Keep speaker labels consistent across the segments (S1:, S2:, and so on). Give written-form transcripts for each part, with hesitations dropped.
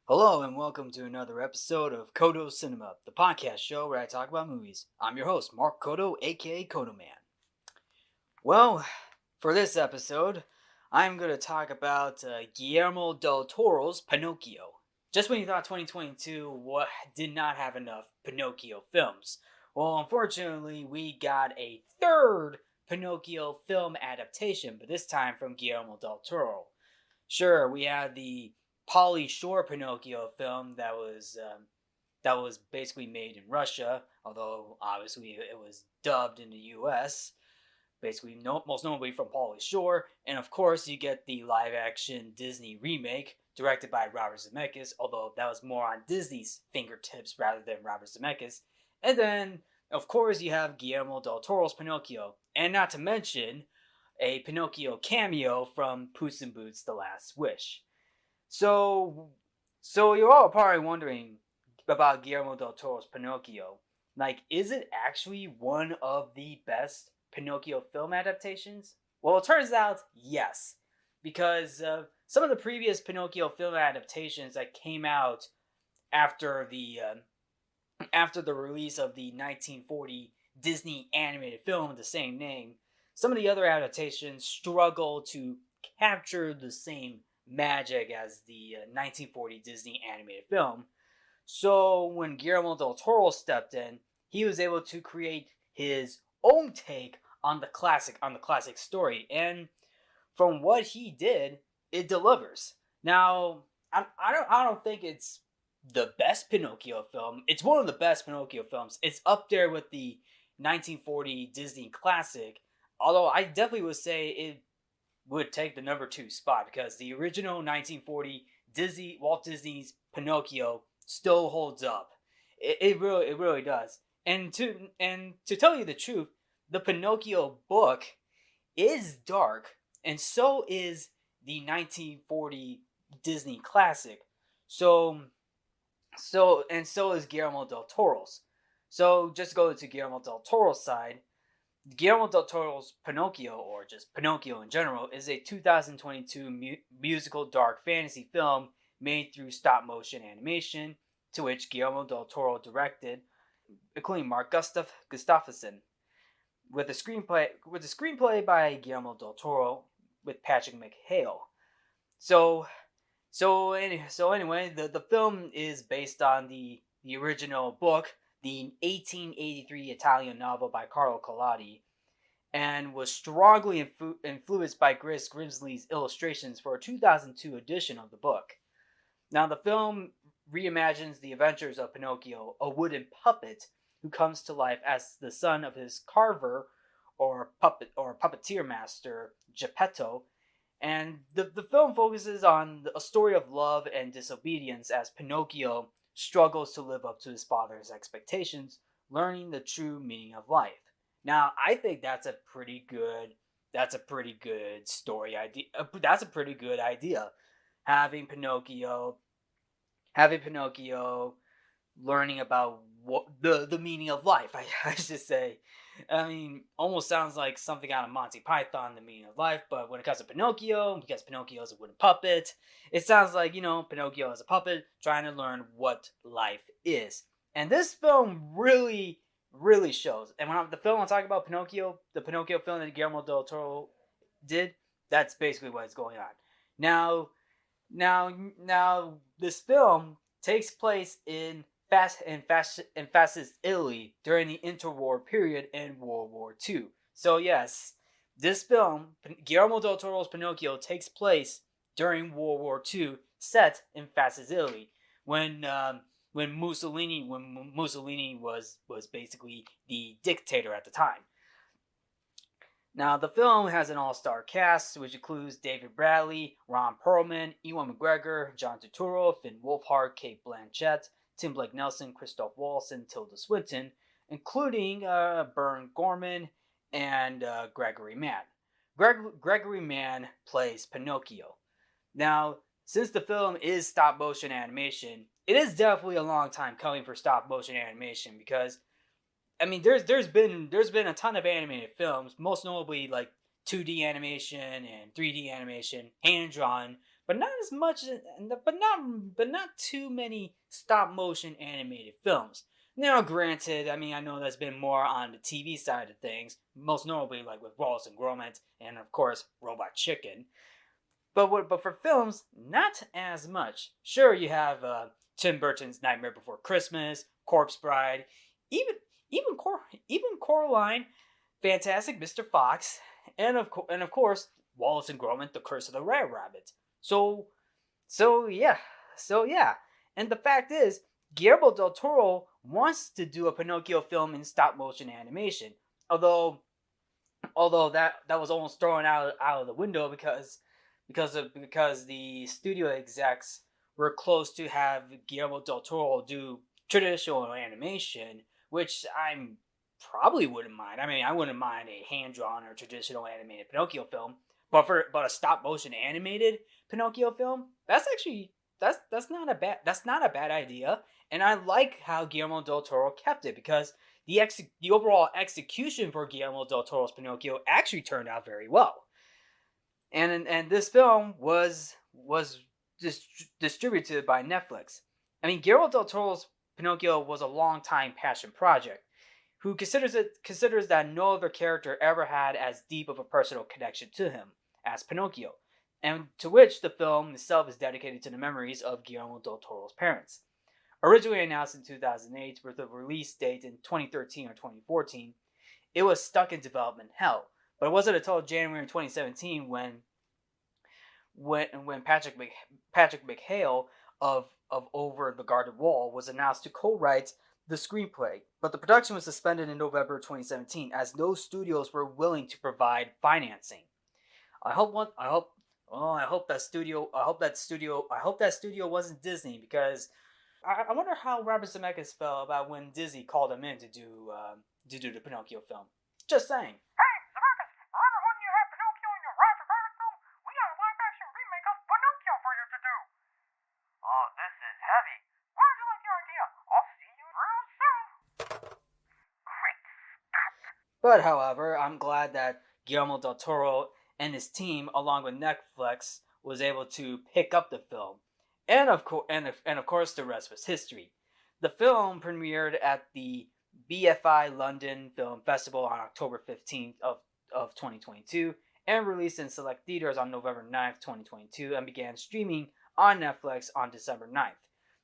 S1: Hello and welcome to another episode of Codo Cinema, the podcast show where I talk about movies. I'm your host, Mark Codo, aka Codo Man. Well, for this episode, I'm going to talk about Guillermo del Toro's Pinocchio. Just when you thought 2022 did not have enough Pinocchio films, well, unfortunately, we got a third Pinocchio film adaptation, but this time from Guillermo del Toro. Sure, we had the Pauly Shore Pinocchio film that was basically made in Russia, although obviously it was dubbed in the U.S. Basically, most notably from Pauly Shore, and of course you get the live-action Disney remake directed by Robert Zemeckis, although that was more on Disney's fingertips rather than Robert Zemeckis. And then, of course, you have Guillermo del Toro's Pinocchio, and not to mention a Pinocchio cameo from Puss in Boots: The Last Wish. So you're all probably wondering about Guillermo del Toro's Pinocchio. Like, is it actually one of the best Pinocchio film adaptations? Well, it turns out yes, because some of the previous Pinocchio film adaptations that came out after the release of the 1940 Disney animated film with the same name, some of the other adaptations struggle to capture the same magic as the 1940 Disney animated film. So when Guillermo del Toro stepped in, he was able to create his own take on the classic story, and from what he did, it delivers. Now, I don't think it's the best Pinocchio film. It's one of the best Pinocchio films. It's up there with the 1940 Disney classic, although I definitely would say it would take the number 2 spot, because the original 1940 Walt Disney's Pinocchio still holds up. It really does. And to tell you the truth, the Pinocchio book is dark, and so is the 1940 Disney classic. So is Guillermo del Toro's. So just go to Guillermo del Toro's side. Guillermo del Toro's Pinocchio, or just Pinocchio in general, is a 2022 musical dark fantasy film made through stop-motion animation, to which Guillermo del Toro directed, including Mark Gustafsson, with a screenplay by Guillermo del Toro with Patrick McHale. So anyway, the film is based on the original book, the 1883 Italian novel by Carlo Collodi, and was strongly influenced by Chris Grimsley's illustrations for a 2002 edition of the book. Now, the film reimagines the adventures of Pinocchio, a wooden puppet who comes to life as the son of his carver or puppeteer master, Geppetto, and the film focuses on a story of love and disobedience as Pinocchio struggles to live up to his father's expectations, learning the true meaning of life. Now, I think that's a pretty good story idea. That's a pretty good idea. Having Pinocchio learning about what the meaning of life, I should say. I mean, almost sounds like something out of Monty Python, the meaning of life, but when it comes to Pinocchio, because Pinocchio is a wooden puppet, it sounds like, Pinocchio is a puppet trying to learn what life is. And this film really, really shows. And the film I'm talking about, Pinocchio, the Pinocchio film that Guillermo del Toro did, that's basically what's going on. Now, this film takes place in fascist Italy during the interwar period in World War II. So yes, this film, Guillermo del Toro's Pinocchio, takes place during World War II, set in fascist Italy, when when Mussolini was basically the dictator at the time. Now, the film has an all-star cast, which includes David Bradley, Ron Perlman, Ewan McGregor, John Turturro, Finn Wolfhard, Kate Blanchett, Tim Blake Nelson, Christoph Waltz, and Tilda Swinton, including Bern Gorman and Gregory Mann. Gregory Mann plays Pinocchio. Now, since the film is stop-motion animation, it is definitely a long time coming for stop-motion animation because I mean, there's been a ton of animated films, most notably like 2D animation and 3D animation, hand drawn, but not as much, but not too many stop motion animated films. Now, granted, I mean I know that's been more on the TV side of things, most notably like with Wallace and Gromit, and of course Robot Chicken. But for films, not as much. Sure, you have Tim Burton's Nightmare Before Christmas, Corpse Bride, even even Coraline, Fantastic Mr. Fox, and of course Wallace and Gromit: The Curse of the Red Rabbit. So so yeah, so yeah. And the fact is, Guillermo del Toro wants to do a Pinocchio film in stop motion animation. Although that was almost thrown out of the window because the studio execs were close to have Guillermo del Toro do traditional animation, which I probably wouldn't mind. I mean, I wouldn't mind a hand drawn or traditional animated Pinocchio film, but a stop motion animated Pinocchio film, that's not a bad idea. And I like how Guillermo del Toro kept it because the overall execution for Guillermo del Toro's Pinocchio actually turned out very well. And this film was distributed by Netflix. I mean, Guillermo del Toro's Pinocchio was a long time passion project, who considers that no other character ever had as deep of a personal connection to him as Pinocchio, and to which the film itself is dedicated to the memories of Guillermo del Toro's parents. Originally announced in 2008 with a release date in 2013 or 2014, it was stuck in development hell. But it wasn't until January 2017 when Patrick McHale of Over the Garden Wall was announced to co-write the screenplay. But the production was suspended in November 2017 as no studios were willing to provide financing. I hope that studio wasn't Disney, because I wonder how Robert Zemeckis felt about when Disney called him in to do the Pinocchio film. Just saying.
S2: Hey, Zemeckis, remember when you had Pinocchio in your Roger Rabbit film? We got a live-action remake of Pinocchio for you to do. Oh, this is heavy. Why don't you like the idea? I'll see you real soon. Great Scott.
S1: But however, I'm glad that Guillermo del Toro and his team, along with Netflix, was able to pick up the film. And of course, the rest was history. The film premiered at the BFI London Film Festival on October 15th of 2022 and released in select theaters on November 9th, 2022, and began streaming on Netflix on December 9th.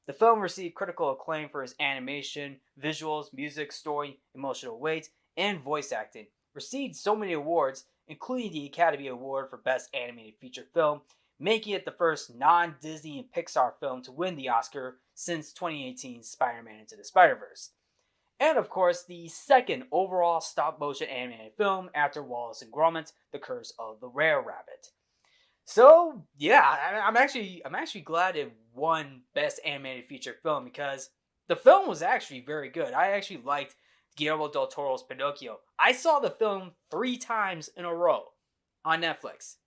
S1: The film received critical acclaim for its animation, visuals, music, story, emotional weight, and voice acting. Received so many awards, including the Academy Award for Best Animated Feature Film, making it the first non-Disney and Pixar film to win the Oscar since 2018's Spider-Man Into the Spider-Verse. And of course, the second overall stop-motion animated film after Wallace and Gromit: The Curse of the Rare Rabbit. So yeah, I'm actually glad it won Best Animated Feature Film because the film was actually very good. I actually liked Guillermo del Toro's Pinocchio. I saw the film 3 times in a row on Netflix.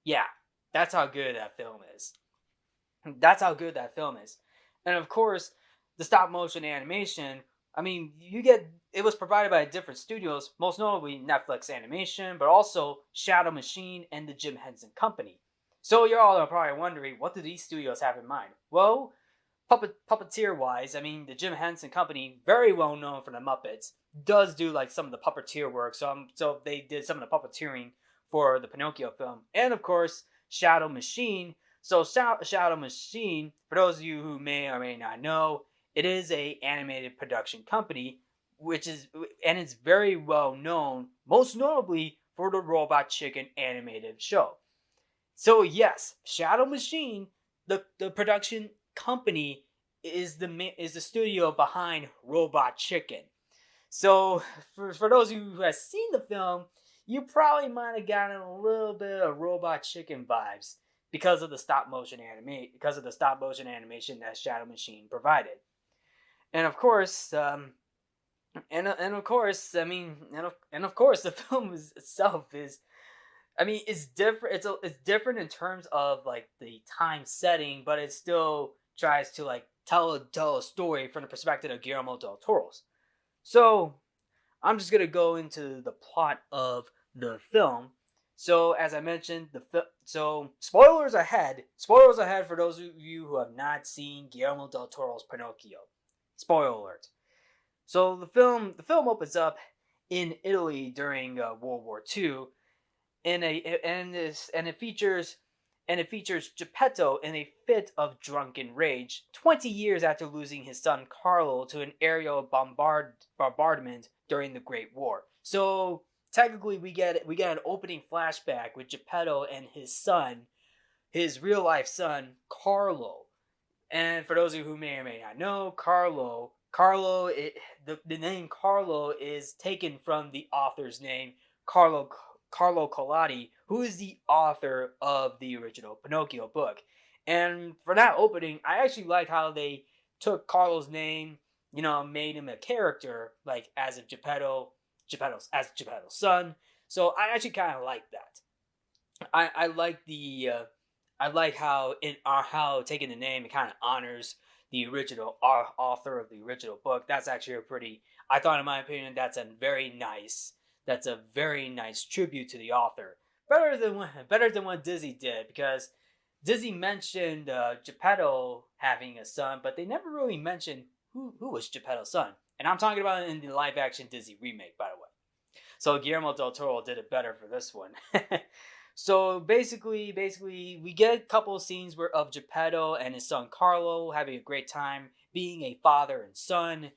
S1: Yeah, that's how good that film is. And of course, the stop motion animation, I mean, it was provided by different studios, most notably Netflix Animation, but also Shadow Machine and the Jim Henson Company. So you're all probably wondering, what do these studios have in mind? Well, puppeteer-wise, I mean, the Jim Henson Company, very well known for the Muppets, does do like some of the puppeteer work. So they did some of the puppeteering for the Pinocchio film, and of course, Shadow Machine. So Shadow Machine, for those of you who may or may not know, it is a animated production company, and it's very well known, most notably for the Robot Chicken animated show. So yes, Shadow Machine, the production company, is the studio behind Robot Chicken. So for those of you who have seen the film, you probably might have gotten a little bit of Robot Chicken vibes because of the stop motion animation that Shadow Machine provided. And of course, and of course, I mean, and of course, the itself is, I mean, it's different. It's different in terms of like the time setting, but it still tries to like tell a story from the perspective of Guillermo del Toro's. So I'm just gonna go into the plot of the film. So as I mentioned, so spoilers ahead for those of you who have not seen Guillermo del Toro's Pinocchio. Spoiler alert. So the film opens up in Italy during World War II, and it features Geppetto in a fit of drunken rage 20 years after losing his son Carlo to an aerial bombardment during the Great War. So technically we get an opening flashback with Geppetto and his son, his real life son Carlo. And for those of you who may or may not know, the name Carlo is taken from the author's name, Carlo Carlo Collodi, who is the author of the original Pinocchio book. And for that opening, I actually like how they took Carlo's name, made him a character, like as of Geppetto's son. So I actually kind of like that. I like I like how how taking the name, it kind of honors the original author of the original book. That's actually a pretty, I thought, in my opinion, that's a very nice tribute to the author. Better than what Disney did, because Disney mentioned Geppetto having a son, but they never really mentioned who was Geppetto's son. And I'm talking about in the live action Disney remake, by the way. So Guillermo del Toro did it better for this one. So basically, we get a couple of scenes of Geppetto and his son Carlo having a great time being a father and son,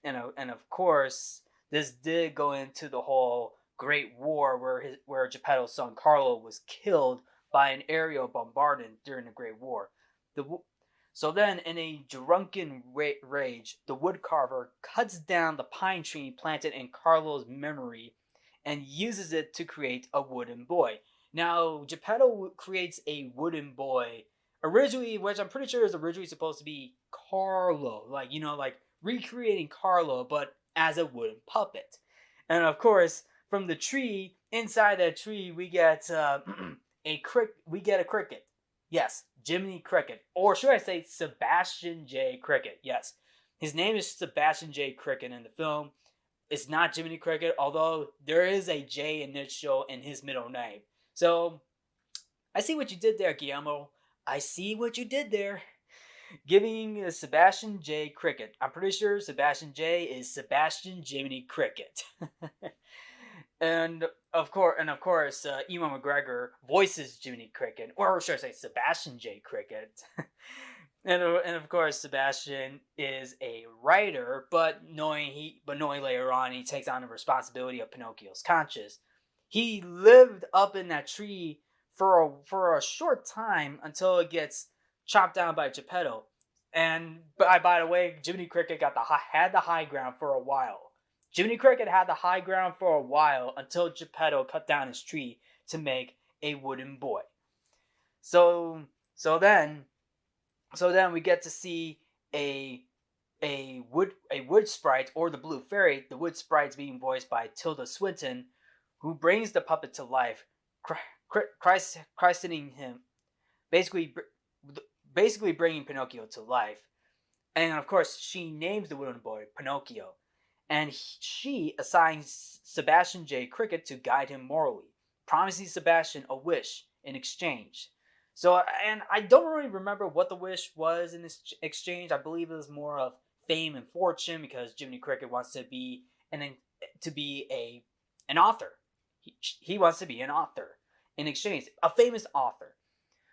S1: and of course, this did go into the whole Great War where Geppetto's son Carlo was killed by an aerial bombardment during the Great War. The so then, in a drunken rage, the woodcarver cuts down the pine tree planted in Carlo's memory and uses it to create a wooden boy. Now, Geppetto creates a wooden boy originally, which I'm pretty sure is originally supposed to be Carlo, like like recreating Carlo, but as a wooden puppet. And of course, from the tree, inside that tree, we get we get a cricket. Yes, Jiminy Cricket, or should I say Sebastian J. Cricket? Yes, his name is Sebastian J. Cricket in the film. It's not Jiminy Cricket, although there is a J initial in his middle name. So I see what you did there, Guillermo. I see what you did there. Giving Sebastian J. Cricket. I'm pretty sure Sebastian J is Sebastian Jiminy Cricket. And of course, Ewan McGregor voices Jiminy Cricket, or should I say Sebastian J. Cricket. And of course, Sebastian is a writer, but knowing later on he takes on the responsibility of Pinocchio's conscience. He lived up in that tree for a short time until it gets chopped down by Geppetto. And by the way, Jiminy Cricket had the high ground for a while. Jiminy Cricket had the high ground for a while until Geppetto cut down his tree to make a wooden boy. So so then so then we get to see a wood sprite, or the blue fairy. The wood sprite's being voiced by Tilda Swinton, who brings the puppet to life, christening him, basically basically bringing Pinocchio to life. And of course, she names the wooden boy Pinocchio, and she assigns Sebastian J. Cricket to guide him morally, promising Sebastian a wish in exchange. So, and I don't really remember what the wish was in this exchange. I believe it was more of fame and fortune, because Jiminy Cricket wants to be an author. He wants to be an author in exchange, a famous author.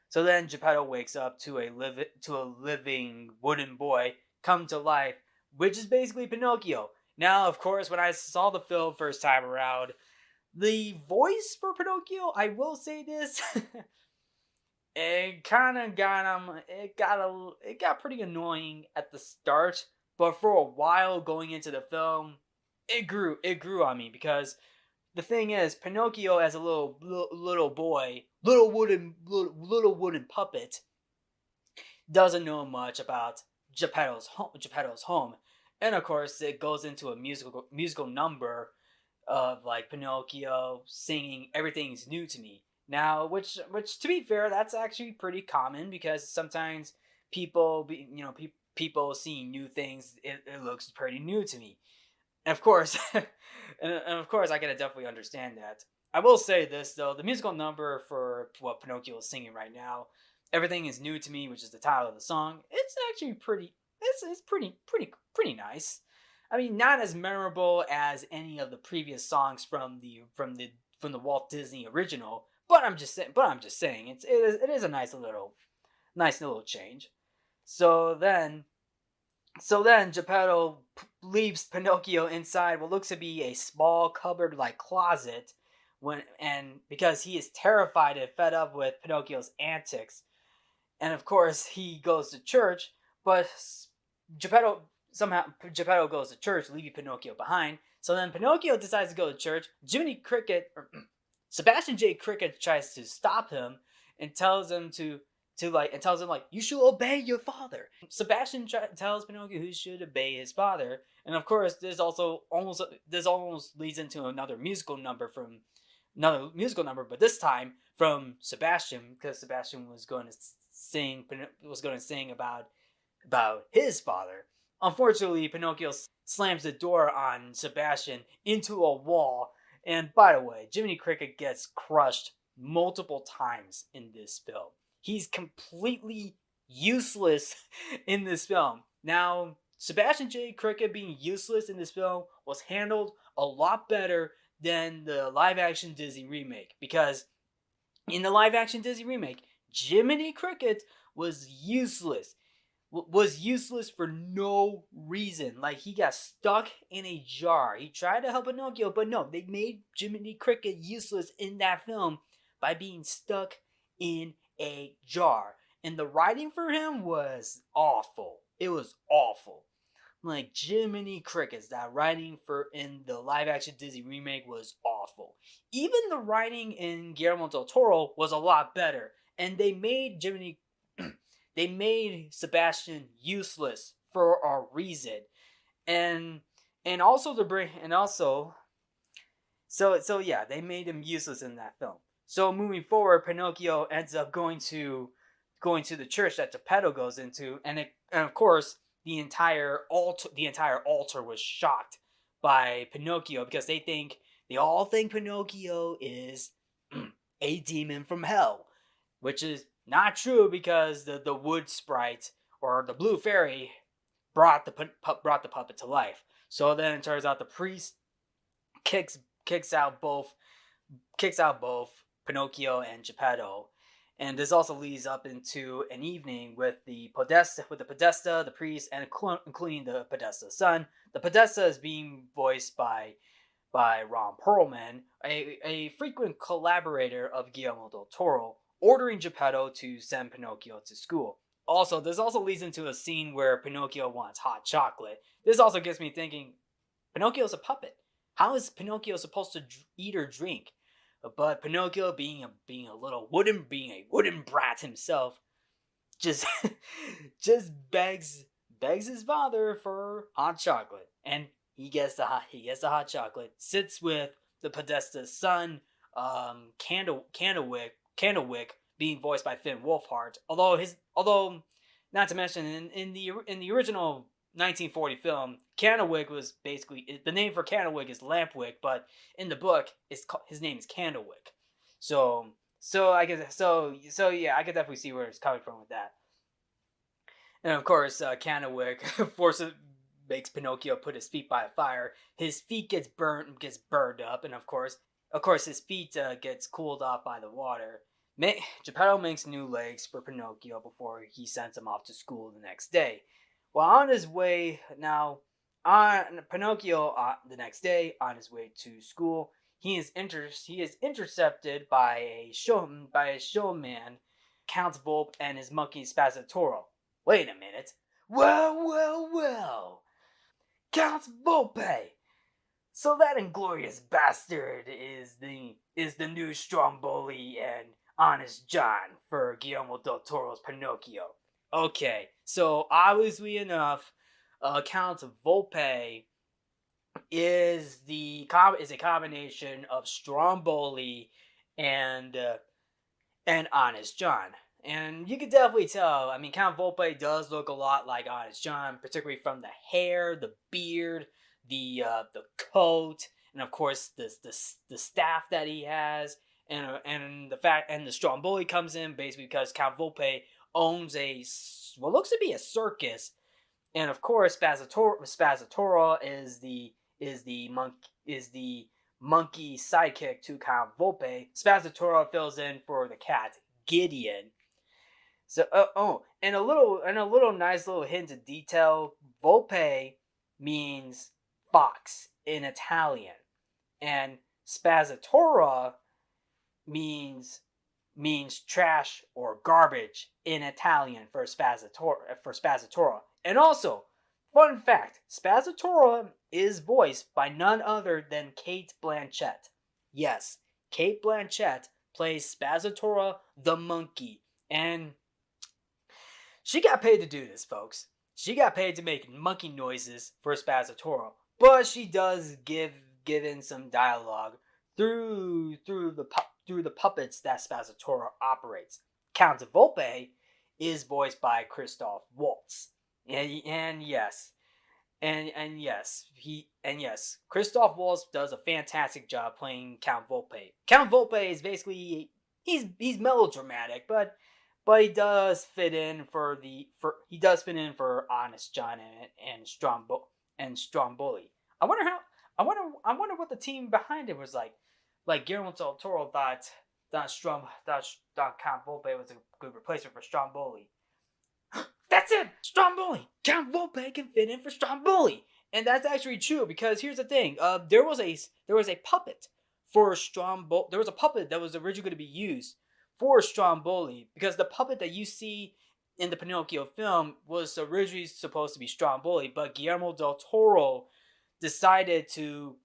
S1: So then Geppetto wakes up to a living wooden boy come to life, which is basically Pinocchio. Now, of course, when I saw the film first time around, the voice for Pinocchio, I will say this, it kind of got it got pretty annoying at the start, but for a while going into the film, it grew on me because the thing is, Pinocchio as a little boy, little wooden puppet, doesn't know much about Geppetto's home, and of course it goes into a musical number of like Pinocchio singing "Everything's New to Me." Now, which to be fair, that's actually pretty common because sometimes people seeing new things, it looks pretty new to me. And of course, and of course, I can definitely understand that. I will say this though: the musical number for what Pinocchio is singing right now, "Everything Is New to Me," which is the title of the song, it's actually pretty. It's pretty nice. I mean, not as memorable as any of the previous songs from the Walt Disney original, but I'm just saying, it is a nice little change. So then Geppetto leaves Pinocchio inside what looks to be a small cupboard like closet because he is terrified and fed up with Pinocchio's antics. And of course he goes to church, but Geppetto goes to church, leaving Pinocchio behind. So then Pinocchio decides to go to church. Jiminy Cricket or Sebastian J. Cricket tries to stop him and tells him tells him like, you should obey your father. Sebastian tells Pinocchio he should obey his father, and of course this almost leads into another musical number, but this time from Sebastian, because Sebastian was going to sing about his father. Unfortunately, Pinocchio slams the door on Sebastian into a wall. And by the way, Jiminy Cricket gets crushed multiple times in this film. He's completely useless in this film. Now, Sebastian J. Cricket being useless in this film was handled a lot better than the live action Disney remake, because in the live action Disney remake, Jiminy Cricket was useless. Was useless for no reason. Like, he got stuck in a jar. He tried to help Pinocchio, but no, they made Jiminy Cricket useless in that film by being stuck in a jar. And the writing for him was awful. It was awful. Like, Jiminy Crickets, that writing for in the live action Disney remake was awful. Even the writing in Guillermo del Toro was a lot better. And they made Sebastian useless for a reason. And also to bring and also so yeah, they made him useless in that film. So moving forward, Pinocchio ends up going to the church that Geppetto goes into, and of course the entire altar was shocked by Pinocchio because they all think Pinocchio is a demon from hell, which is not true because the wood sprite or the blue fairy brought the puppet to life. So then it turns out the priest kicks kicks out both kicks out both Pinocchio and Geppetto. And this also leads up into an evening with the Podesta, the priest, and including the Podesta's son. The Podesta is being voiced by Ron Perlman, a frequent collaborator of Guillermo del Toro, ordering Geppetto to send Pinocchio to school. Also, this also leads into a scene where Pinocchio wants hot chocolate. This also gets me thinking, Pinocchio's a puppet. How is Pinocchio supposed to eat or drink? But Pinocchio, being a wooden brat himself, just just begs his father for hot chocolate, and he gets the hot chocolate. Sits with the Podesta's son, Candlewick, being voiced by Finn Wolfhard. Although not to mention in the original 1940 film, Candlewick was basically the name for Candlewick is Lampwick, but in the book, his name is Candlewick. So yeah, I could definitely see where it's coming from with that. And of course, Candlewick forces makes Pinocchio put his feet by a fire. His feet gets burned up, and of course, his feet gets cooled off by the water. Geppetto makes new legs for Pinocchio before he sends him off to school the next day. While on his way now, on Pinocchio the next day on his way to school, he is intercepted by a showman Count Volpe and his monkey Spazzatoro. Wait a minute. Well. Count Volpe! So that inglorious bastard is the new Stromboli and Honest John for Guillermo del Toro's Pinocchio. Okay, so obviously enough, Count Volpe is a combination of Stromboli and Honest John. And you can definitely tell. I mean, Count Volpe does look a lot like Honest John, particularly from the hair, the beard, the coat, and of course the staff that he has, and the fact and the Stromboli comes in basically because Count Volpe owns what looks to be a circus, and of course Spazzatoro is the monkey sidekick to Count Volpe. Spazzatoro fills in for the cat Gideon. So and a little nice little hint of detail. Volpe means fox in Italian, and Spazzatura means trash or garbage in Italian for Spazzatura. And also, fun fact, Spazzatura is voiced by none other than Cate Blanchett. Yes, Cate Blanchett plays Spazzatura the monkey, and she got paid to do this, folks. She got paid to make monkey noises for Spazzatura, but she does give in some dialogue through the puppets that Spazzatura operates. Count Volpe is voiced by Christoph Waltz, and yes, Christoph Waltz does a fantastic job playing Count Volpe. Count Volpe is basically he's melodramatic, but he does fit in for Honest John and Stromboli. I wonder what the team behind it was like. Like Guillermo del Toro thought Count Volpe was a good replacement for Stromboli. That's it, Stromboli. Count Volpe can fit in for Stromboli, and that's actually true because here's the thing. There was a puppet for Stromboli. There was a puppet that was originally going to be used for Stromboli, because the puppet that you see in the Pinocchio film was originally supposed to be Stromboli, but Guillermo del Toro decided to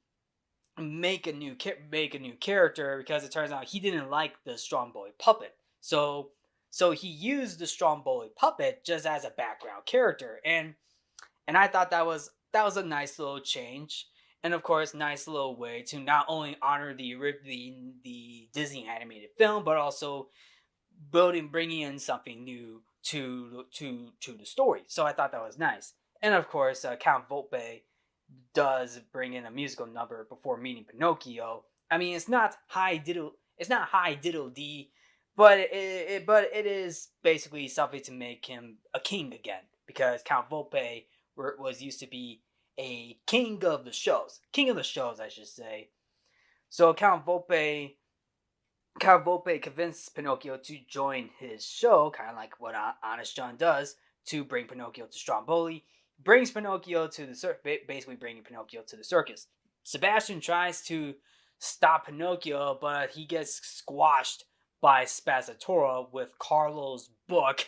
S1: make a new character because it turns out he didn't like the Stromboli puppet. So he used the Stromboli puppet just as a background character, and I thought that was a nice little change. And of course, nice little way to not only honor the Disney animated film, but also bringing in something new to the story. So I thought that was nice. And of course, Count Volpe does bring in a musical number before meeting Pinocchio. I mean, it's not high diddle D, but it is basically something to make him a king again, because Count Volpe was used to be a king of the shows, I should say. So Count Volpe convinced Pinocchio to join his show, kind of like what Honest John does, to bring Pinocchio to Stromboli. Brings Pinocchio to the basically bringing Pinocchio to the circus. Sebastian tries to stop Pinocchio, but he gets squashed by Spazzatura with Carlo's book,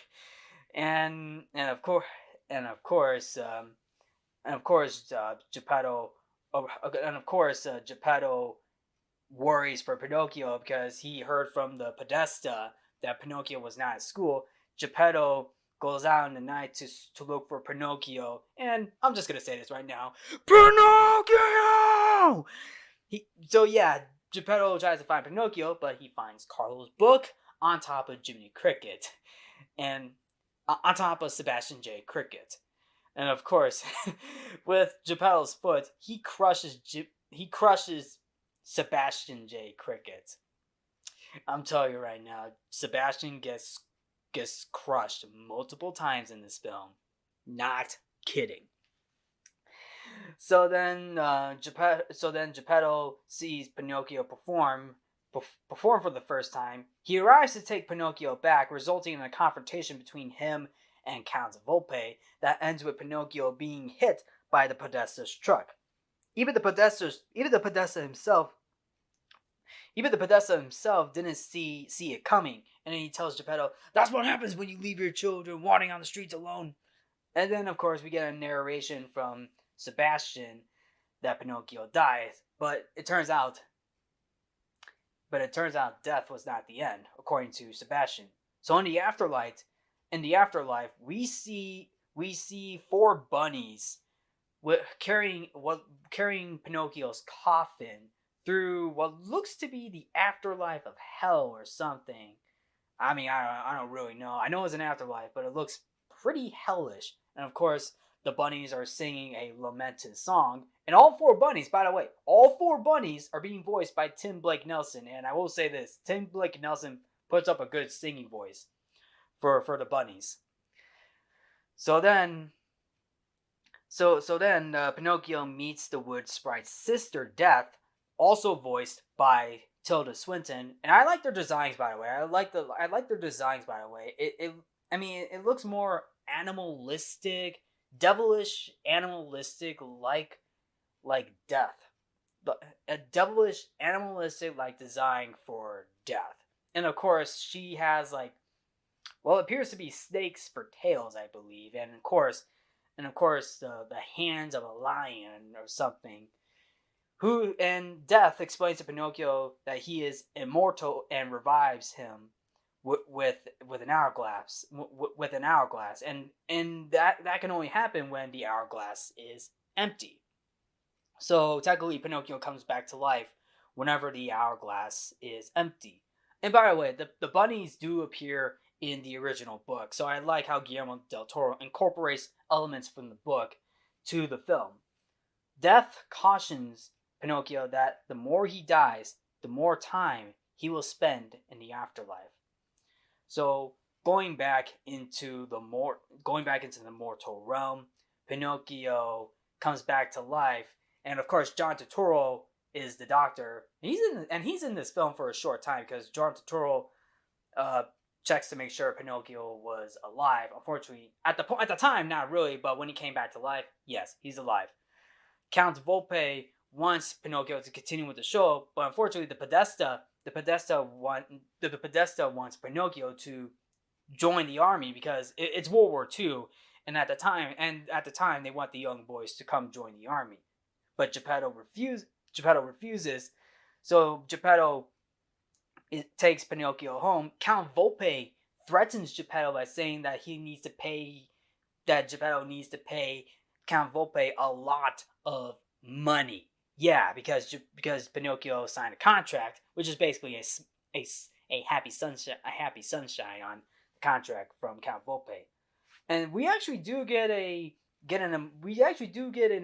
S1: and of course Geppetto worries for Pinocchio because he heard from the Podesta that Pinocchio was not at school. Geppetto goes out in the night to look for Pinocchio, and I'm just gonna say this right now, Pinocchio! Geppetto tries to find Pinocchio, but he finds Carlo's book on top of Jiminy Cricket, and on top of Sebastian J. Cricket. And of course, with Geppetto's foot, he crushes Sebastian J. Cricket. I'm telling you right now, Sebastian gets crushed multiple times in this film. Not kidding. So then Geppetto sees Pinocchio perform for the first time. He arrives to take Pinocchio back, resulting in a confrontation between him and Count Volpe that ends with Pinocchio being hit by the Podesta's truck. Even the Podesta himself didn't see it coming, And then he tells Geppetto, "That's what happens when you leave your children wandering on the streets alone." And then, of course, we get a narration from Sebastian that Pinocchio dies. But it turns out death was not the end, according to Sebastian. So in the afterlife, we see four bunnies carrying Pinocchio's coffin through what looks to be the afterlife of hell or something. I mean, I don't really know. I know it's an afterlife, but it looks pretty hellish. And of course, the bunnies are singing a lamented song. And all four bunnies, by the way, all four bunnies are being voiced by Tim Blake Nelson. And I will say this: Tim Blake Nelson puts up a good singing voice for the bunnies. So then, Pinocchio meets the wood sprite's sister, Death, also voiced by Tilda Swinton, and I like their designs, by the way. I like their designs, by the way. It looks more animalistic, devilish, animalistic, like Death, a devilish, animalistic like design for Death, and of course she has it appears to be snakes for tails, I believe, and of course the hands of a lion or something. Who and Death explains to Pinocchio that he is immortal and revives him with an hourglass, and that can only happen when the hourglass is empty. So technically, Pinocchio comes back to life whenever the hourglass is empty. And by the way, the bunnies do appear in the original book, so I like how Guillermo del Toro incorporates elements from the book to the film. Death cautions Pinocchio that the more he dies, the more time he will spend in the afterlife. So going back into the mortal realm, Pinocchio comes back to life, and of course John Turturro is the doctor. He's in this film for a short time because John Turturro checks to make sure Pinocchio was alive. Unfortunately, at the time, not really, but when he came back to life, yes, he's alive. Count Volpe wants Pinocchio to continue with the show, but unfortunately, the Podesta wants Pinocchio to join the army because it's World War II, and at the time, they want the young boys to come join the army, but Geppetto refuses. So Geppetto takes Pinocchio home. Count Volpe threatens Geppetto by saying that Geppetto needs to pay Count Volpe a lot of money. Yeah, because Pinocchio signed a contract, which is basically a happy sunshine on the contract from Count Volpe. And we actually do get an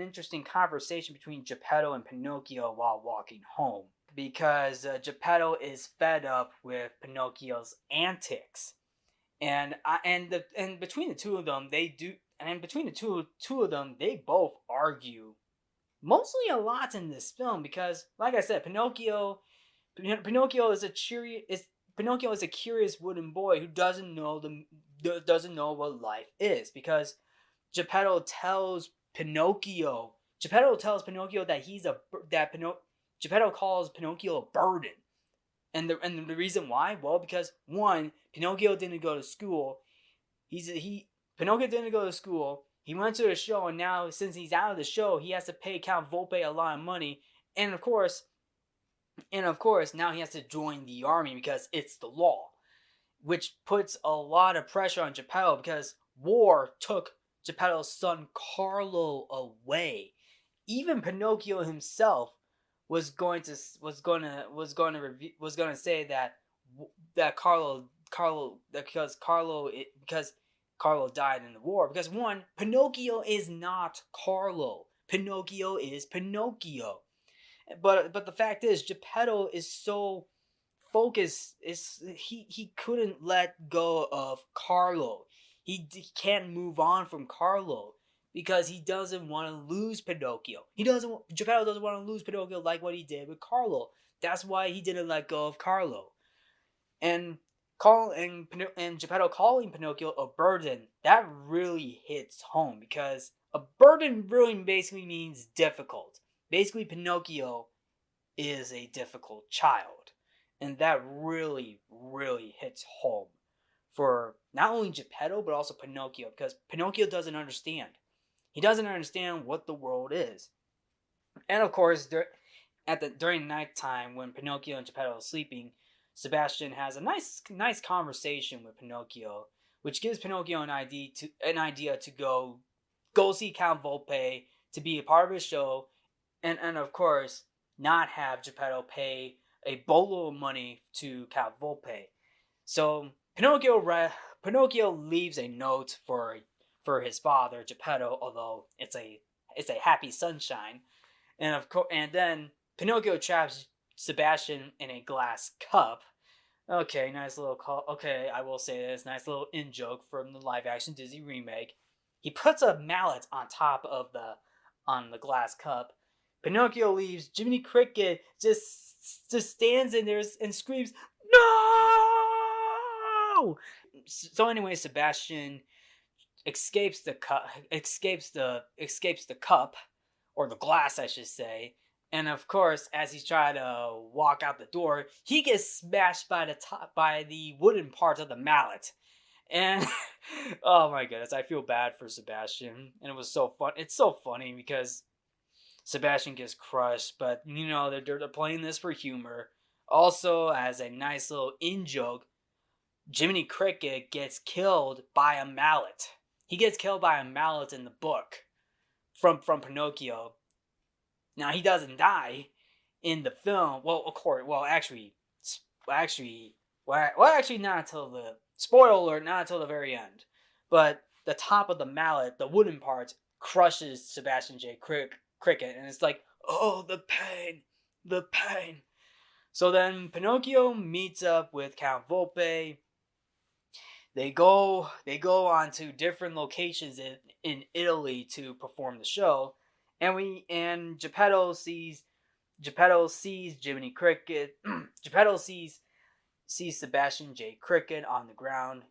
S1: interesting conversation between Geppetto and Pinocchio while walking home, because Geppetto is fed up with Pinocchio's antics, and between the two of them, they both argue mostly a lot in this film because, like I said, Pinocchio is a curious wooden boy who doesn't know what life is, because Geppetto tells Pinocchio Geppetto calls Pinocchio a burden. And the reason why? Well, because one, Pinocchio didn't go to school. Pinocchio didn't go to school. He went to a show, and now since he's out of the show, he has to pay Count Volpe a lot of money. And of course, now he has to join the army because it's the law, which puts a lot of pressure on Geppetto because war took Geppetto's son Carlo away. Even Pinocchio himself was going to say that because Carlo died in the war, because one, Pinocchio is not Carlo. Pinocchio is Pinocchio. But the fact is, Geppetto is so focused. He couldn't let go of Carlo. He can't move on from Carlo because he doesn't want to lose Pinocchio. Geppetto doesn't want to lose Pinocchio like what he did with Carlo. That's why he didn't let go of Carlo. And Geppetto calling Pinocchio a burden, that really hits home, because a burden really basically means difficult. Basically, Pinocchio is a difficult child. And that really, really hits home for not only Geppetto, but also Pinocchio, because Pinocchio doesn't understand. He doesn't understand what the world is. And of course, during nighttime when Pinocchio and Geppetto are sleeping, Sebastian has a nice conversation with Pinocchio, which gives Pinocchio an idea to go see Count Volpe to be a part of his show, and of course not have Geppetto pay a boatload of money to Count Volpe. So Pinocchio leaves a note for his father Geppetto, although it's a happy sunshine, and then Pinocchio traps Sebastian in a glass cup. Okay, nice little call. Okay, I will say this nice little in joke from the live action Disney remake. He puts a mallet on the glass cup. Pinocchio leaves. Jiminy Cricket just stands in there and screams, "No!" So anyway, Sebastian escapes the cup, or the glass, I should say. And of course, as he's trying to walk out the door, he gets smashed by the wooden part of the mallet. And oh my goodness, I feel bad for Sebastian. And it was so fun. It's so funny because Sebastian gets crushed, but they're playing this for humor. Also, as a nice little in joke, Jiminy Cricket gets killed by a mallet. He gets killed by a mallet in the book from Pinocchio. Now he doesn't die in the film. Well, of course. Actually, not until the spoiler alert, not until the very end. But the top of the mallet, the wooden part, crushes Sebastian J. Cricket, and it's like, oh, the pain, the pain. So then Pinocchio meets up with Count Volpe. They go on to different locations in Italy to perform the show, and Geppetto sees Jiminy Cricket. Geppetto sees Sebastian J. Cricket on the ground,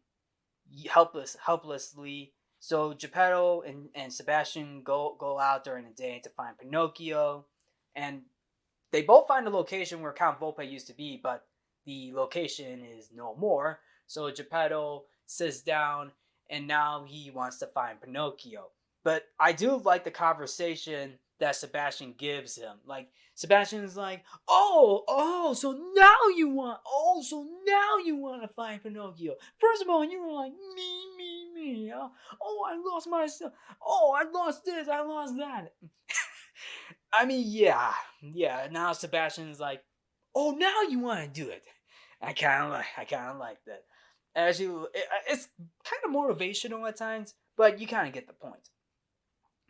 S1: helplessly. So Geppetto and Sebastian go out during the day to find Pinocchio, and they both find the location where Count Volpe used to be, but the location is no more. So Geppetto sits down, and now he wants to find Pinocchio. But I do like the conversation that Sebastian gives him. Like, Sebastian's like, so now you want to find Pinocchio. First of all, you were like, me. I lost myself. Oh, I lost this, I lost that. I mean, yeah. Now Sebastian's like, oh, now you want to do it. I kind of like that. Actually, it's kind of motivational at times, but you kind of get the point.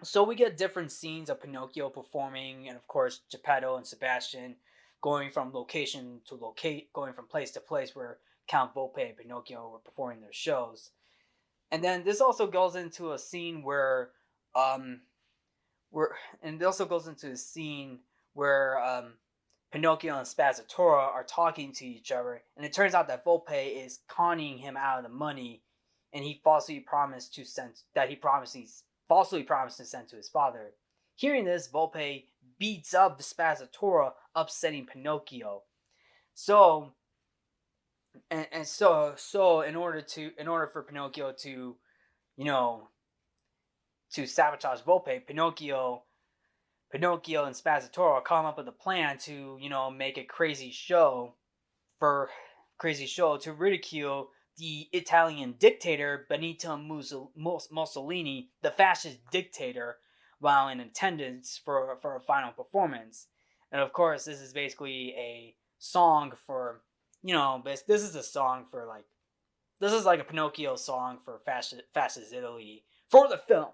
S1: So we get different scenes of Pinocchio performing, and of course Geppetto and Sebastian going from going from place to place where Count Volpe and Pinocchio were performing their shows. And then this also goes into a scene um, and it also goes into a scene where Pinocchio and Spazzatura are talking to each other, and it turns out that Volpe is conning him out of the money, and he falsely promised to send to his father. Hearing this, Volpe beats up Spazzatura, upsetting Pinocchio. So, so in order for Pinocchio to, to sabotage Volpe, Pinocchio and Spazzatura come up with a plan to, make a crazy show to ridicule the Italian dictator Benito Mussolini, the fascist dictator, while in attendance for a final performance. And of course, this is basically a song for, this is a song for this is like a Pinocchio song for fascist Italy for the film.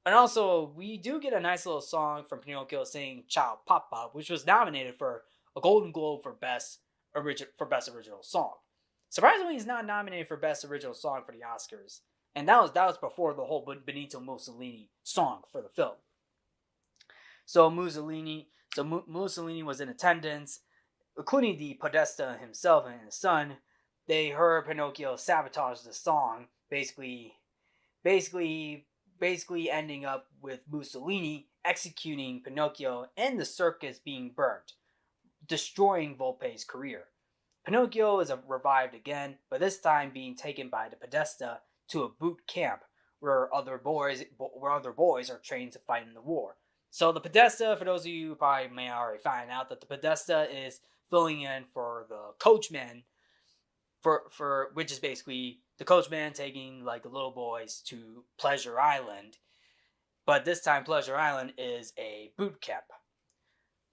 S1: And also, we do get a nice little song from Pinocchio saying "Ciao Papa," which was nominated for a Golden Globe for best original song. Surprisingly, he's not nominated for best original song for the Oscars, and that was before the whole Benito Mussolini song for the film. So Mussolini was in attendance, including the Podesta himself and his son. They heard Pinocchio sabotage the song, basically ending up with Mussolini executing Pinocchio and the circus being burnt destroying Volpe's career. Pinocchio is revived again, but this time being taken by the Podesta to a boot camp where other boys are trained to fight in the war. So the Podesta, for those of you who probably may already find out, that the Podesta is filling in for the coachman, for which is basically the coachman taking like the little boys to Pleasure Island, but this time Pleasure Island is a boot camp.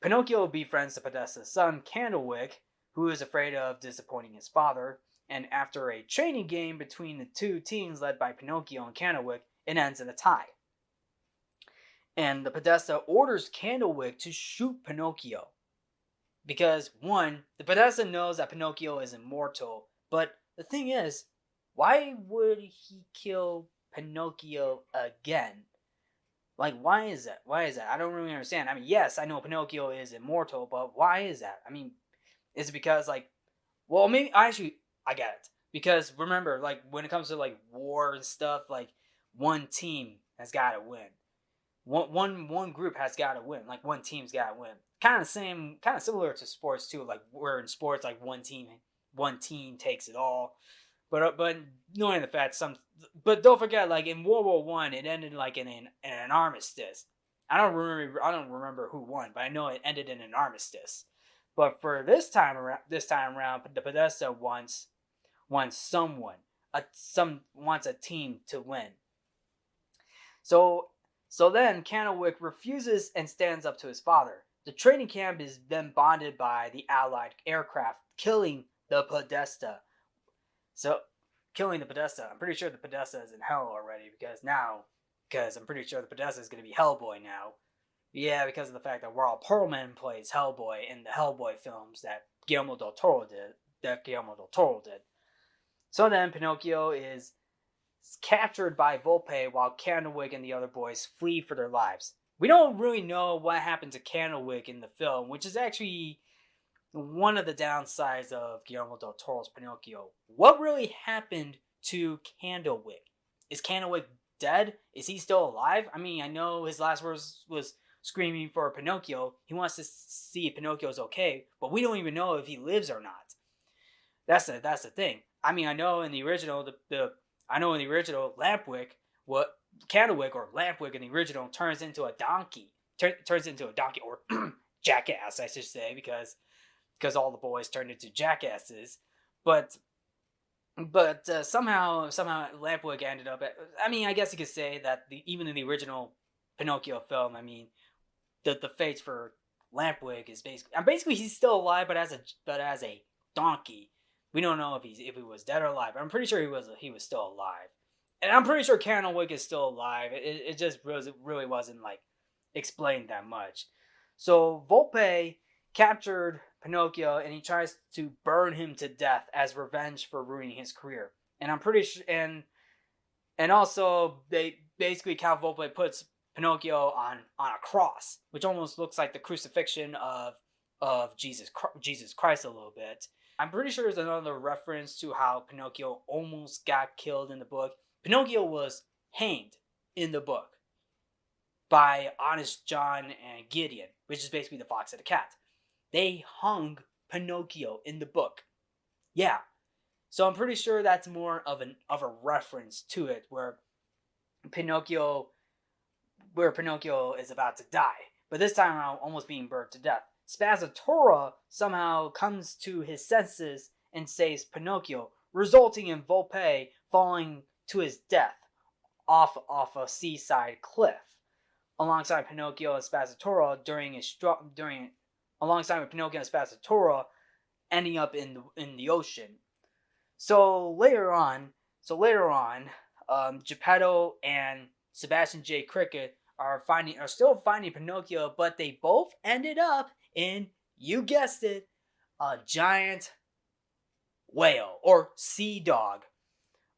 S1: Pinocchio befriends the Podesta's son, Candlewick, who is afraid of disappointing his father, and after a training game between the two teams led by Pinocchio and Candlewick, it ends in a tie. And the Podesta orders Candlewick to shoot Pinocchio. Because, one, the Podesta knows that Pinocchio is immortal, but the thing is, why would he kill Pinocchio again? Like, why is that? I don't really understand. I mean, yes, I know Pinocchio is immortal, but why is that? I mean, is it because, like, well, maybe, actually, I get it. Because, remember, like, when it comes to, like, war and stuff, like, one team has got to win. One group has got to win. Like, one team's got to win. Kind of similar to sports, too. Like, where in sports, like, one team takes it all. But knowing the fact but don't forget, like in World War I, it ended like in an armistice. I don't remember who won, but I know it ended in an armistice. But for this time around, the Podesta wants a team to win. So then Candlewick refuses and stands up to his father. The training camp is then bombarded by the Allied aircraft, killing the Podesta. So, killing the Podesta. I'm pretty sure the Podesta is in hell already because I'm pretty sure the Podesta is going to be Hellboy now. Yeah, because of the fact that Ronald Perlman plays Hellboy in the Hellboy films that Guillermo del Toro did. So then Pinocchio is captured by Volpe while Candlewick and the other boys flee for their lives. We don't really know what happened to Candlewick in the film, which is actually one of the downsides of Guillermo del Toro's Pinocchio. What really happened to Candlewick? Is Candlewick dead? Is he still alive? I mean, I know his last words was screaming for Pinocchio. He wants to see if Pinocchio's okay, but we don't even know if he lives or not. That's the thing. I mean, I know in the original, Lampwick, what Candlewick or Lampwick in the original turns into a donkey. Turns into a donkey, or jackass, I should say, because all the boys turned into jackasses, but somehow Lampwick ended up I mean, I guess you could say that even in the original Pinocchio film, I mean, the fates for Lampwick is basically he's still alive, but as a donkey. We don't know if he was dead or alive. But I'm pretty sure he was still alive, and I'm pretty sure Candlewick is still alive. It just really wasn't like explained that much. So Volpe captured Pinocchio, and he tries to burn him to death as revenge for ruining his career. And I'm pretty sure, and also they basically Count Volpe puts Pinocchio on a cross, which almost looks like the crucifixion of Jesus Christ a little bit. I'm pretty sure there's another reference to how Pinocchio almost got killed in the book. Pinocchio was hanged in the book by Honest John and Gideon, which is basically the fox and the cat. They hung Pinocchio in the book. Yeah. So I'm pretty sure that's more of a reference to it, where Pinocchio is about to die, but this time around almost being burned to death. Spazzatura somehow comes to his senses and saves Pinocchio, resulting in Volpe falling to his death off a seaside cliff, alongside Pinocchio and Spazzatura ending up in the ocean. So later on, Geppetto and Sebastian J. Cricket are still finding Pinocchio, but they both ended up in, you guessed it, a giant whale or sea dog,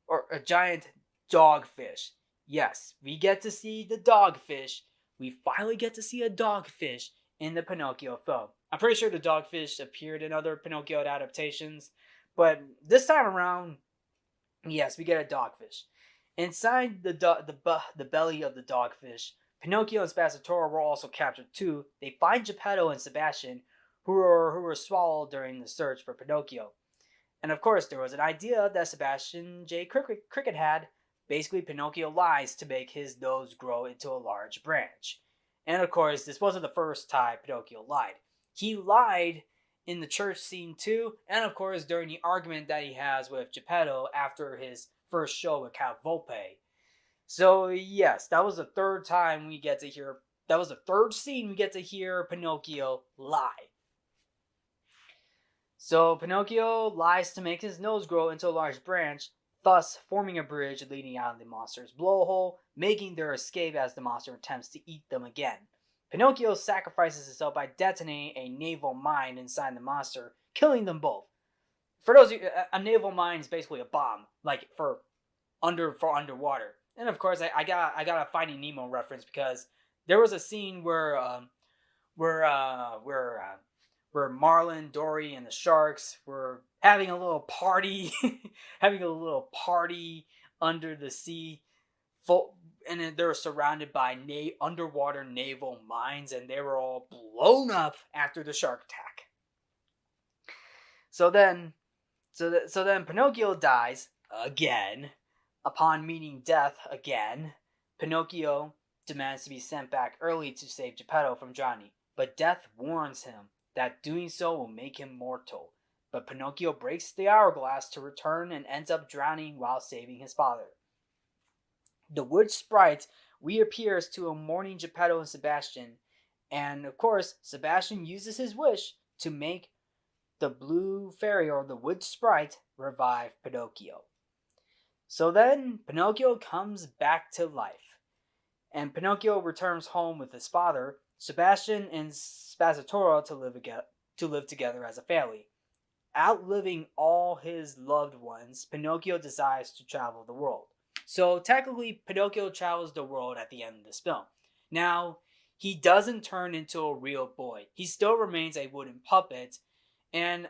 S1: or a giant dogfish. Yes, we get to see the dogfish. We finally get to see a dogfish in the Pinocchio film. I'm pretty sure the dogfish appeared in other Pinocchio adaptations, but this time around, yes, we get a dogfish. Inside the belly of the dogfish, Pinocchio and Spazzatura were also captured too. They find Geppetto and Sebastian, who were swallowed during the search for Pinocchio. And of course, there was an idea that Sebastian J. Cricket had. Basically, Pinocchio lies to make his nose grow into a large branch. And of course, this wasn't the first time Pinocchio lied. He lied in the church scene too, and of course, during the argument that he has with Geppetto after his first show with Count Volpe. So, yes, that was the third time we get to hear. That was the third scene we get to hear Pinocchio lie. So Pinocchio lies to make his nose grow into a large branch, thus forming a bridge leading out of the monster's blowhole, making their escape as the monster attempts to eat them again. Pinocchio sacrifices himself by detonating a naval mine inside the monster, killing them both. For those of you, a naval mine is basically a bomb, like for underwater. And of course, I got a Finding Nemo reference because there was a scene where Marlin, Dory, and the sharks were having a little party, having a little party under the sea, and they're surrounded by underwater naval mines, and they were all blown up after the shark attack. So then Pinocchio dies again. Upon meeting death again, Pinocchio demands to be sent back early to save Geppetto from drowning, but death warns him that doing so will make him mortal. But Pinocchio breaks the hourglass to return and ends up drowning while saving his father. The wood sprite reappears to a mourning Geppetto and Sebastian, and of course, Sebastian uses his wish to make the blue fairy or the wood sprite revive Pinocchio. So then, Pinocchio comes back to life, and Pinocchio returns home with his father, Sebastian and Spazzatura, to live together as a family. Outliving all his loved ones, Pinocchio decides to travel the world. So technically, Pinocchio travels the world at the end of this film. Now, he doesn't turn into a real boy. He still remains a wooden puppet, and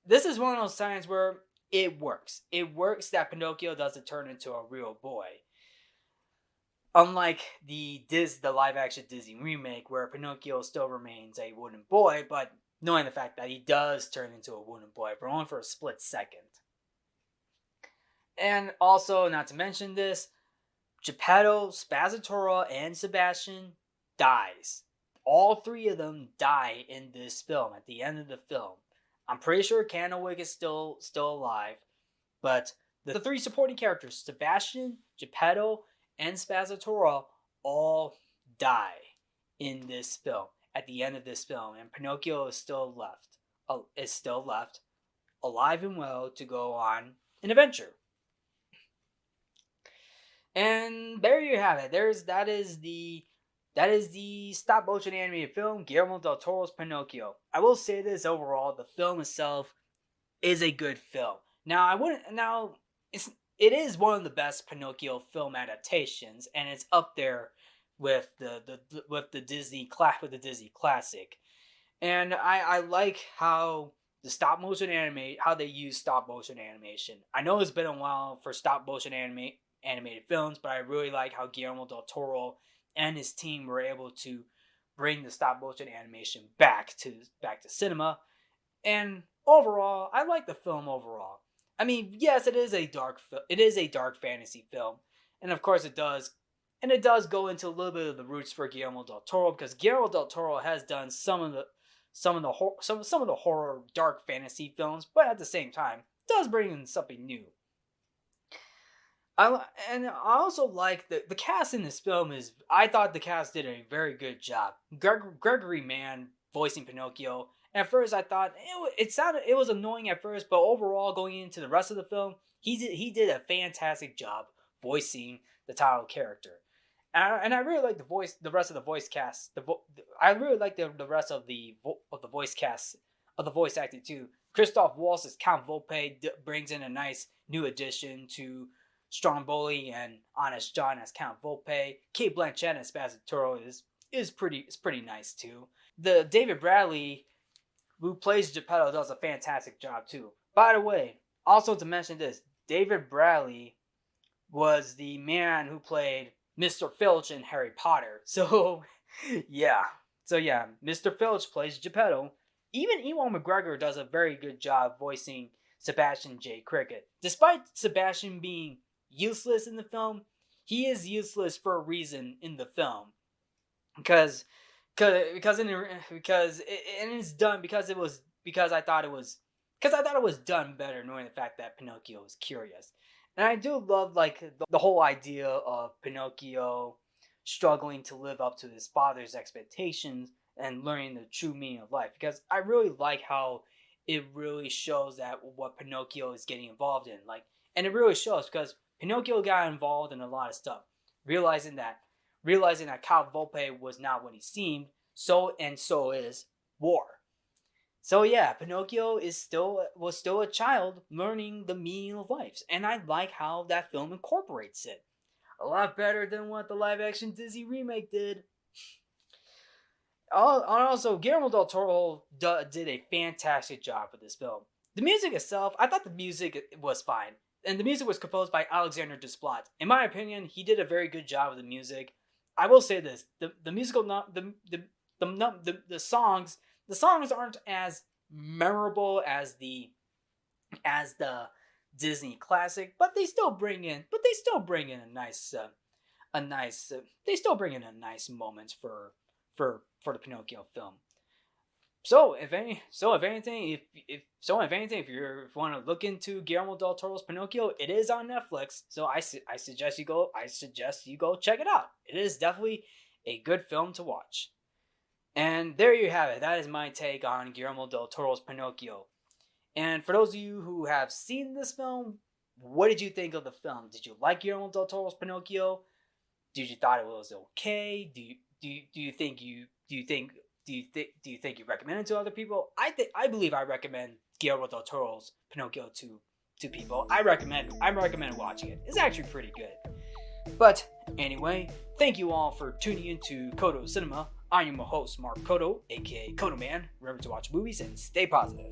S1: this is one of those times where it works. It works that Pinocchio doesn't turn into a real boy. Unlike the live-action Disney remake, where Pinocchio still remains a wooden boy, but knowing the fact that he does turn into a wooden boy, but only for a split second. And also, not to mention this, Geppetto, Spazzatura, and Sebastian dies. All three of them die in this film, at the end of the film. I'm pretty sure Candlewick is still alive, but the three supporting characters, Sebastian, Geppetto, and Spazzatura, all die in this film, at the end of this film, and Pinocchio is still left, alive and well, to go on an adventure. And there you have it. That is the stop motion animated film, Guillermo del Toro's Pinocchio. I will say this overall, the film itself is a good film. It is one of the best Pinocchio film adaptations, and it's up there with the Disney classic. And I like how how they use stop motion animation. I know it's been a while for stop motion animated films, but I really like how Guillermo del Toro and his team were able to bring the stop motion animation back to cinema. And overall, I like the film overall. I mean, yes, it is a dark fantasy film, and of course it does go into a little bit of the roots for Guillermo del Toro, because Guillermo del Toro has done some of the horror dark fantasy films, but at the same time does bring in something new. I also like the cast in this film. I thought the cast did a very good job. Gregory Mann voicing Pinocchio. At first, I thought it was annoying at first, but overall, going into the rest of the film, he did a fantastic job voicing the title character. And I really like the rest of the voice cast. I really like the rest of the voice cast of the voice acting too. Christoph Waltz as Count Volpe brings in a nice new addition to Stromboli, and Honest John as Count Volpe. Kate Blanchett as Spazzatura is pretty nice too. The David Bradley, who plays Geppetto, does a fantastic job too. By the way, also to mention this, David Bradley was the man who played Mr. Filch in Harry Potter. So yeah, Mr. Filch plays Geppetto, even Ewan McGregor does a very good job voicing Sebastian J. Cricket. Despite Sebastian being useless in the film, he is useless for a reason in the film. Because it's done because I thought it was done better, knowing the fact that Pinocchio was curious. And I do love like the whole idea of Pinocchio struggling to live up to his father's expectations and learning the true meaning of life, because I really like how it really shows that what Pinocchio is getting involved in. Like, and it really shows because Pinocchio got involved in a lot of stuff, realizing that Cal Volpe was not what he seemed. So is war. So yeah, Pinocchio was still a child learning the meaning of life, and I like how that film incorporates it a lot better than what the live action Disney remake did. Also, Guillermo del Toro did a fantastic job with this film. The music itself, I thought the music was fine, and the music was composed by Alexander Desplat. In my opinion, he did a very good job with the music. I will say this: the songs aren't as memorable as the Disney classic, but they still bring in a nice moments for the Pinocchio film. If you want to look into Guillermo del Toro's Pinocchio, it is on Netflix. So I suggest you go check it out. It is definitely a good film to watch. And there you have it. That is my take on Guillermo del Toro's Pinocchio. And for those of you who have seen this film, what did you think of the film? Did you like Guillermo del Toro's Pinocchio? Did you thought it was okay? Do you think you recommend it to other people? I believe I recommend Guillermo del Toro's Pinocchio to people. I recommend watching it. It's actually pretty good. But anyway, thank you all for tuning into Codo Cinema. I am your host, Mark Codo, aka Codo Man. Remember to watch movies and stay positive.